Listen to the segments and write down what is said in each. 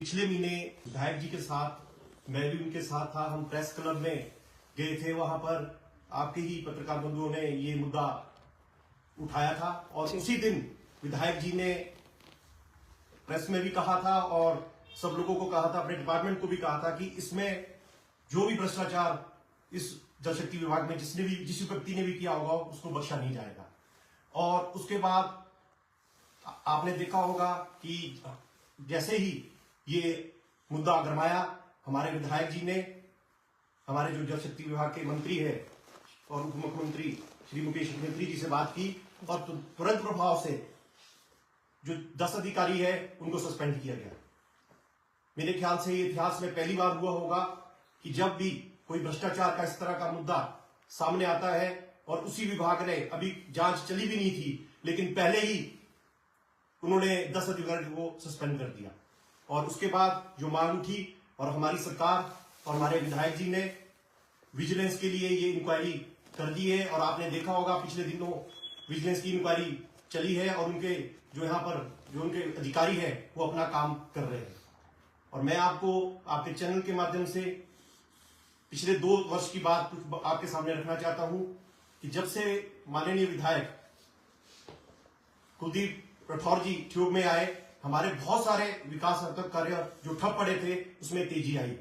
पिछले महीने विधायक जी के साथ मैं भी उनके साथ था। हम प्रेस क्लब में गए थे। वहां पर आपके ही पत्रकार बंधुओं ने ये मुद्दा उठाया था और उसी दिन विधायक जी ने प्रेस में भी कहा था और सब लोगों को कहा था, अपने डिपार्टमेंट को भी कहा था कि इसमें जो भी भ्रष्टाचार इस जल शक्ति विभाग में जिस व्यक्ति ने भी किया होगा उसको बख्शा नहीं जाएगा। और उसके बाद आपने देखा होगा कि जैसे ही ये मुद्दा गरमाया, हमारे विधायक जी ने हमारे जो जल शक्ति विभाग के मंत्री है और उप मुख्यमंत्री श्री मुकेश अग्निहोत्री जी से बात की और तुरंत प्रभाव से जो 10 अधिकारी है उनको सस्पेंड किया गया। मेरे ख्याल से ये इतिहास में पहली बार हुआ होगा कि जब भी कोई भ्रष्टाचार का इस तरह का मुद्दा सामने आता है और उसी विभाग ने, अभी जांच चली भी नहीं थी लेकिन पहले ही उन्होंने 10 अधिकारियों को सस्पेंड कर दिया। और उसके बाद जो मांग उठी और हमारी सरकार और हमारे विधायक जी ने विजिलेंस के लिए ये इंक्वायरी कर दी है। और आपने देखा होगा पिछले दिनों विजिलेंस की इंक्वायरी चली है और उनके जो यहाँ पर जो उनके अधिकारी हैं वो अपना काम कर रहे हैं। और मैं आपको आपके चैनल के माध्यम से पिछले 2 वर्ष की बात कुछ आपके सामने रखना चाहता हूं कि जब से माननीय विधायक कुलदीप राठौर जी ठियोग में आए, हमारे बहुत सारे विकासात्मक कार्य जो ठप पड़े थे उसमें तेजी आई।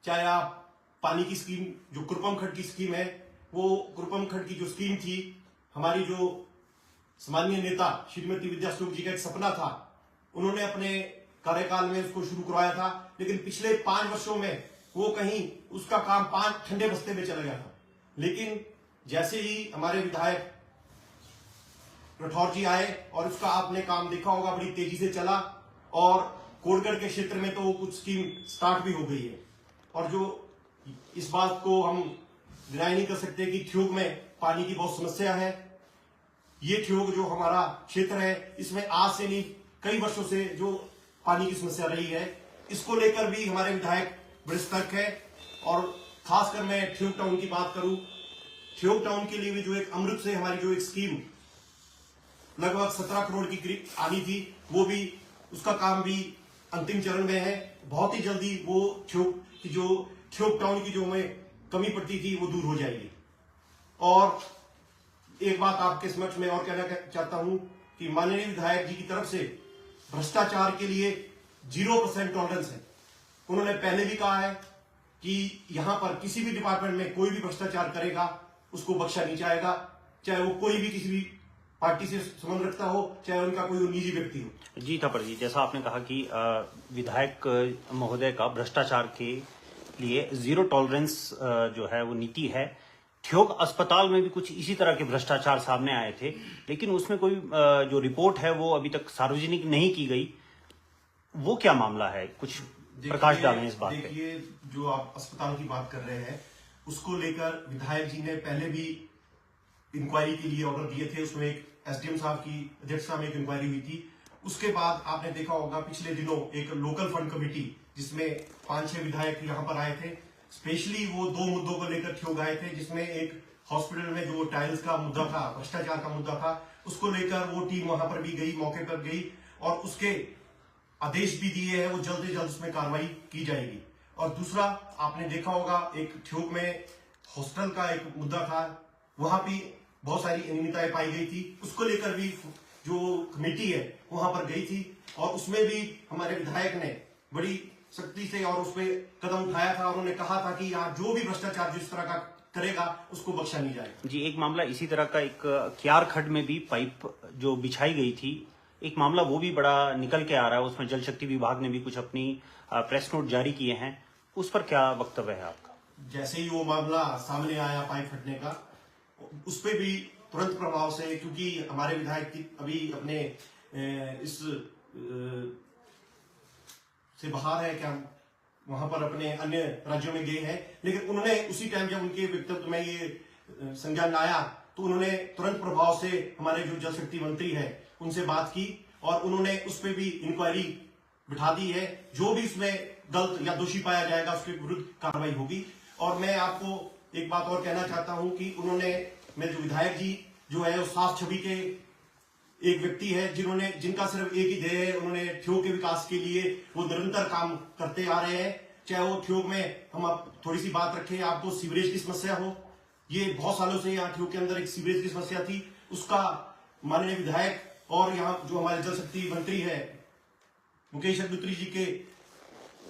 चाहे आप पानी की स्कीम, जो कुरपम खड्ड की स्कीम है, वो कुरपम खड्ड की जो स्कीम थी, हमारी जो सम्मानीय नेता श्रीमती विद्या स्वरूप जी का एक सपना था, उन्होंने अपने कार्यकाल में उसको शुरू करवाया था, लेकिन पिछले 5 वर्षों में वो कहीं उसका काम 5 ठंडे बस्ते में चला गया था। लेकिन जैसे ही हमारे विधायक राठौर जी आए और उसका आपने काम देखा होगा, बड़ी तेजी से चला और कोटगढ़ के क्षेत्र में तो कुछ स्कीम स्टार्ट भी हो गई है। और जो इस बात को हम डिनाई नहीं कर सकते कि ठियोग में पानी की बहुत समस्या है। ये ठियोग जो हमारा क्षेत्र है, इसमें आज से नहीं कई वर्षों से जो पानी की समस्या रही है, इसको लेकर भी हमारे विधायक बड़े सतर्क है। और खासकर मैं ठियोग टाउन की बात करूं, ठियोग टाउन के लिए भी जो एक अमृत से हमारी जो एक स्कीम लगभग 17 करोड़ की करीब आनी थी, वो भी उसका काम भी अंतिम चरण में है। बहुत ही जल्दी वो ठियोग टाउन की जो हमें कमी पड़ती थी वो दूर हो जाएगी। और एक बात आपके समक्ष में और कहना चाहता हूं कि माननीय विधायक जी की तरफ से भ्रष्टाचार के लिए 0% टॉलरेंस है। उन्होंने पहले भी कहा है कि यहां पर किसी भी डिपार्टमेंट में कोई भी भ्रष्टाचार करेगा उसको बख्शा नहीं जाएगा, चाहे वो कोई भी किसी भी पार्टी से संबंध रखता हो, चाहे उनका कोई निजी व्यक्ति हो। जी थापर जी, जैसा आपने कहा कि विधायक महोदय का भ्रष्टाचार के लिए 0 टॉलरेंस जो है वो नीति है। ठियोग अस्पताल में भी कुछ इसी तरह के भ्रष्टाचार सामने आए थे, लेकिन उसमें कोई जो रिपोर्ट है वो अभी तक सार्वजनिक नहीं की गई। वो क्या मामला है, कुछ प्रकाश डालें इस बात पे। देखिए, जो आप अस्पताल की बात कर रहे हैं उसको लेकर विधायक जी ने पहले भी इंक्वायरी के लिए ऑर्डर दिए थे। उसमें एक एसडीएम साहब की अध्यक्षता में एक इंक्वायरी हुई थी। उसके बाद आपने देखा होगा पिछले दिनों एक लोकल फंड कमेटी जिसमें 5-6 विधायक यहाँ पर आए थे। स्पेशली वो 2 मुद्दों को लेकर ठियोग आए थे, जिसमें एक हॉस्पिटल में जो टाइल्स का मुद्दा था, भ्रष्टाचार का मुद्दा था, उसको लेकर वो टीम वहां पर भी गई, मौके पर गई और उसके आदेश भी दिए हैं, वो जल्द से जल्द उसमें कार्रवाई की जाएगी। और दूसरा आपने देखा होगा एक ठियोग में हॉस्टल का एक मुद्दा था, वहां भी बहुत सारी अनियमितताएं पाई गई थी। उसको लेकर भी जो कमेटी है वहां पर गई थी और उसमें भी हमारे विधायक ने बड़ी सख्ती से और उस पर कदम उठाया था। उन्होंने कहा था कि यहाँ जो भी भ्रष्टाचार जिस तरह का करेगा उसको बख्शा नहीं जाएगा। जी, एक मामला इसी तरह का, एक क्यार खड्ड में भी पाइप जो बिछाई गई थी, एक मामला वो भी बड़ा निकल के आ रहा है। उसमें जल शक्ति विभाग ने भी कुछ अपनी प्रेस नोट जारी किए हैं, उस पर क्या वक्तव्य है आपका? जैसे ही वो मामला सामने आया पाइप फटने का, उस पर भी तुरंत प्रभाव से, क्योंकि हमारे विधायक की अभी अपने इस से बाहर है, क्या वहां पर अपने अन्य राज्यों में गए हैं, लेकिन उन्होंने उसी टाइम जब उनके व्यक्तित्व में ये संज्ञान आया तो उन्होंने तुरंत प्रभाव से हमारे जो जल शक्ति मंत्री है उनसे बात की और उन्होंने उस पर भी इंक्वायरी बिठा दी है। जो भी उसमें गलत या दोषी पाया जाएगा उसके विरुद्ध कार्रवाई होगी। और मैं आपको एक बात और कहना चाहता हूं कि उन्होंने, मेरे जो विधायक जी जो है, वो साफ छवि के एक व्यक्ति है जिनका सिर्फ एक ही ध्येय है, उन्होंने ठियोग के विकास के लिए वो निरंतर काम करते आ रहे हैं। चाहे वो ठियोग में हम अब थोड़ी सी बात रखें, आपको सीवरेज की समस्या हो, ये बहुत सालों से यहाँ ठियोग के अंदर एक सीवरेज की समस्या थी, उसका माननीय विधायक और यहाँ जो हमारे जल शक्ति मंत्री है मुकेश अग्निहोत्री जी के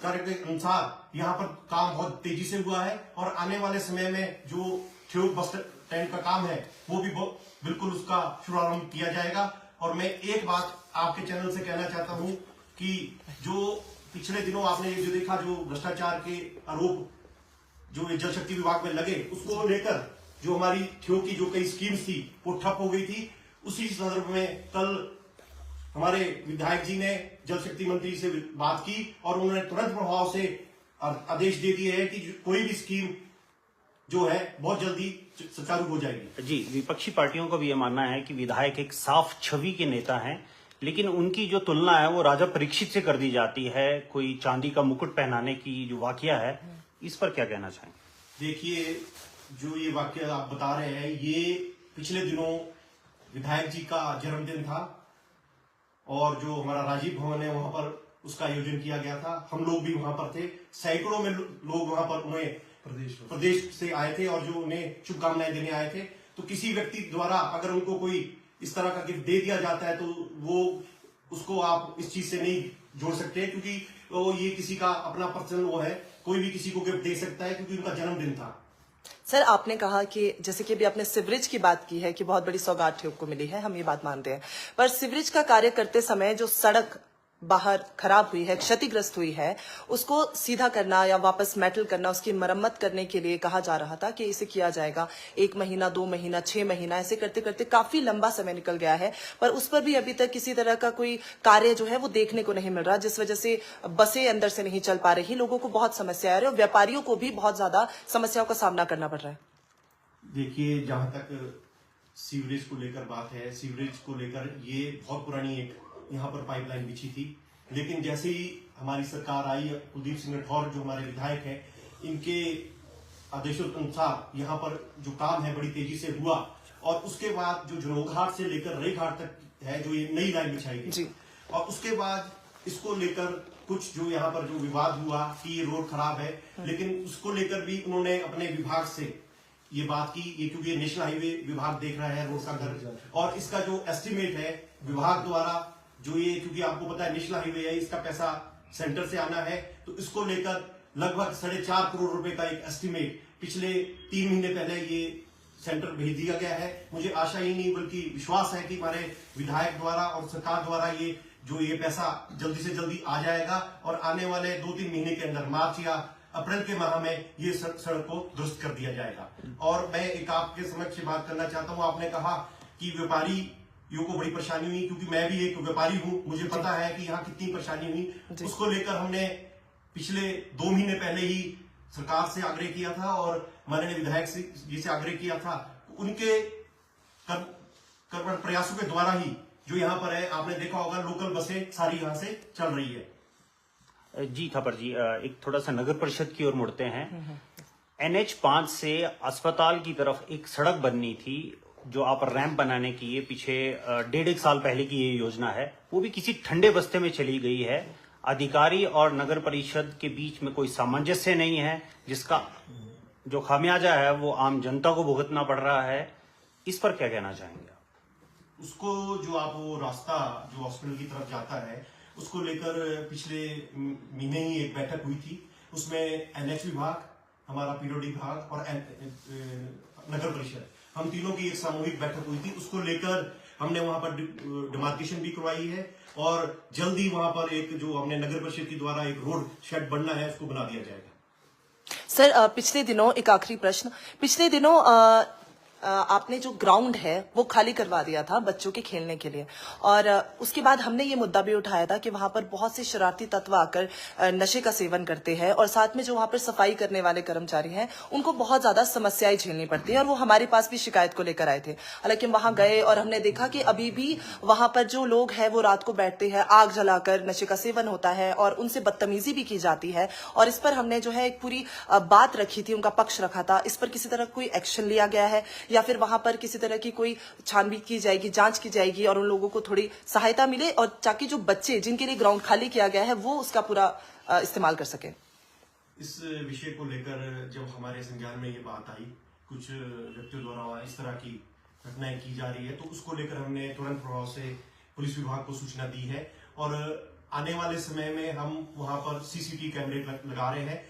कार्य के अनुसार यहाँ पर काम बहुत तेजी से हुआ है और आने वाले समय में जो ठियोग बस स्टैंड का काम है वो भी बिल्कुल उसका शुभारंभ किया जाएगा। और मैं एक बात आपके चैनल से कहना चाहता हूं कि जो पिछले दिनों आपने जो देखा, जो भ्रष्टाचार के आरोप जो जल शक्ति विभाग में लगे, उसको लेकर जो हमारी ठियोग की जो कई स्कीम्स थी वो ठप हो गई थी। उसी संदर्भ में कल हमारे विधायक जी ने जल शक्ति मंत्री से बात की और उन्होंने तुरंत प्रभाव से आदेश दे दिए है कि कोई भी स्कीम जो है बहुत जल्दी सुचारू हो जाएगी। जी, विपक्षी पार्टियों का भी ये मानना है कि विधायक एक साफ छवि के नेता हैं, लेकिन उनकी जो तुलना है वो राजा परीक्षित से कर दी जाती है। कोई चांदी का मुकुट पहनाने की जो वाकया है, इस पर क्या कहना चाहेंगे? देखिए, जो ये वाकया आप बता रहे हैं, ये पिछले दिनों विधायक जी का जन्मदिन था और जो हमारा राजीव भवन है वहां पर उसका आयोजन किया गया था। हम लोग भी वहां पर थे, सैकड़ों में लोग वहां पर उन्हें प्रदेश से आए थे और जो उन्हें शुभकामनाएं देने आए थे। तो किसी व्यक्ति द्वारा अगर उनको कोई इस तरह का गिफ्ट दे दिया जाता है तो वो उसको आप इस चीज से नहीं जोड़ सकते, क्योंकि वो ये किसी का अपना पर्सनल वो है, कोई भी किसी को गिफ्ट दे सकता है क्योंकि उनका जन्मदिन था। सर, आपने कहा कि जैसे कि अभी आपने सीवरेज की बात की है कि बहुत बड़ी सौगात ठियोग को मिली है, हम ये बात मानते हैं, पर सीवरेज का कार्य करते समय जो सड़क बाहर खराब हुई है, क्षतिग्रस्त हुई है, उसको सीधा करना या वापस मेटल करना, उसकी मरम्मत करने के लिए कहा जा रहा था कि इसे किया जाएगा। 1 महीना, 2 महीना, 6 महीना, ऐसे करते करते काफी लंबा समय निकल गया है, पर उस पर भी अभी तक किसी तरह का कोई कार्य जो है वो देखने को नहीं मिल रहा, जिस वजह से बसें अंदर से नहीं चल पा रही, लोगों को बहुत समस्या आ रही है और व्यापारियों को भी बहुत ज्यादा समस्याओं का सामना करना पड़ रहा है। देखिए, जहां तक सीवरेज को लेकर बात है, सीवरेज को लेकर ये बहुत पुरानी एक यहाँ पर पाइपलाइन बिछी थी, लेकिन जैसे ही हमारी सरकार आई, कुलदीप सिंह राठौर जो हमारे विधायक हैं, इनके आदेशों के अनुसार यहाँ पर जो काम है बड़ी तेजी से हुआ और उसके बाद जो जनोघाट से लेकर रेघाट तक है जो ये नई लाइन बिछाई गई और उसके बाद इसको लेकर कुछ जो यहाँ पर जो विवाद हुआ कि ये रोड खराब है, लेकिन उसको लेकर भी उन्होंने अपने विभाग से ये बात की, ये क्योंकि ये नेशनल हाईवे विभाग देख रहा है रोड का घर, और इसका जो एस्टिमेट है विभाग द्वारा जो ये, क्योंकि आपको पता है नेशनल हाईवे है, इसका पैसा सेंटर से आना है, तो इसको लेकर लगभग 4.5 करोड़ रुपए का एक एस्टिमेट पिछले 3 महीने पहले ये सेंटर भेज दिया गया है। मुझे आशा ही नहीं बल्कि विश्वास है कि हमारे विधायक द्वारा और सरकार द्वारा ये पैसा जल्दी से जल्दी आ जाएगा और आने वाले 2-3 महीने के अंदर मार्च या अप्रैल के माह में ये सड़क को दुरुस्त कर दिया जाएगा। और मैं एक आपके समक्ष बात करना चाहता हूँ, आपने कहा कि व्यापारियों को बड़ी परेशानी हुई, क्योंकि मैं भी एक व्यापारी हूँ, मुझे पता है कि यहाँ कितनी परेशानी हुई। उसको लेकर हमने पिछले 2 महीने पहले ही सरकार से आग्रह किया था और माननीय विधायक जी से आग्रह किया था। उनके कर्मठ प्रयासों के द्वारा ही जो यहाँ पर है, आपने देखा होगा लोकल बसें सारी यहाँ से चल रही है। जी थापर जी, एक थोड़ा सा नगर परिषद की ओर मुड़ते हैं। NH5 से अस्पताल की तरफ एक सड़क बननी थी जो आप रैंप बनाने की, ये पीछे 1.5 साल पहले की ये योजना है, वो भी किसी ठंडे बस्ते में चली गई है। अधिकारी और नगर परिषद के बीच में कोई सामंजस्य नहीं है, जिसका जो खामियाजा है वो आम जनता को भुगतना पड़ रहा है। इस पर क्या कहना चाहेंगे? उसको जो आप वो रास्ता जो हॉस्पिटल की तरफ जाता है उसको लेकर पिछले महीने ही एक बैठक हुई थी, उसमें NH विभाग, हमारा PWD विभाग और नगर परिषद, हम तीनों की एक सामूहिक बैठक हुई थी। उसको लेकर हमने वहां पर डिमार्केशन भी करवाई है और जल्दी वहां पर एक जो हमने नगर परिषद के द्वारा एक रोड शेड बनना है उसको बना दिया जाएगा। सर, पिछले दिनों एक आखिरी प्रश्न, पिछले दिनों आपने जो ग्राउंड है वो खाली करवा दिया था बच्चों के खेलने के लिए, और उसके बाद हमने ये मुद्दा भी उठाया था कि वहां पर बहुत से शरारती तत्व आकर नशे का सेवन करते हैं और साथ में जो वहां पर सफाई करने वाले कर्मचारी हैं उनको बहुत ज्यादा समस्याएं झेलनी पड़ती है, और वो हमारे पास भी शिकायत को लेकर आए थे। हालांकि हम वहां गए और हमने देखा कि अभी भी वहां पर जो लोग हैं वो रात को बैठते हैं, आग जलाकर नशे का सेवन होता है और उनसे बदतमीजी भी की जाती है, और इस पर हमने जो है एक पूरी बात रखी थी, उनका पक्ष रखा था। इस पर किसी तरह कोई एक्शन लिया गया है या फिर वहां पर किसी तरह की कोई छानबीन की जाएगी, जांच की जाएगी और उन लोगों को थोड़ी सहायता मिले और ताकि जो बच्चे जिनके लिए ग्राउंड खाली किया गया है वो उसका पूरा इस्तेमाल कर सके? इस विषय को लेकर जब हमारे संज्ञान में ये बात आई, कुछ व्यक्तियों द्वारा इस तरह की घटनाएं की जा रही है, तो उसको लेकर हमने तुरंत प्रभाव से पुलिस विभाग को सूचना दी है और आने वाले समय में हम वहां पर सीसीटीवी कैमरे लगा रहे हैं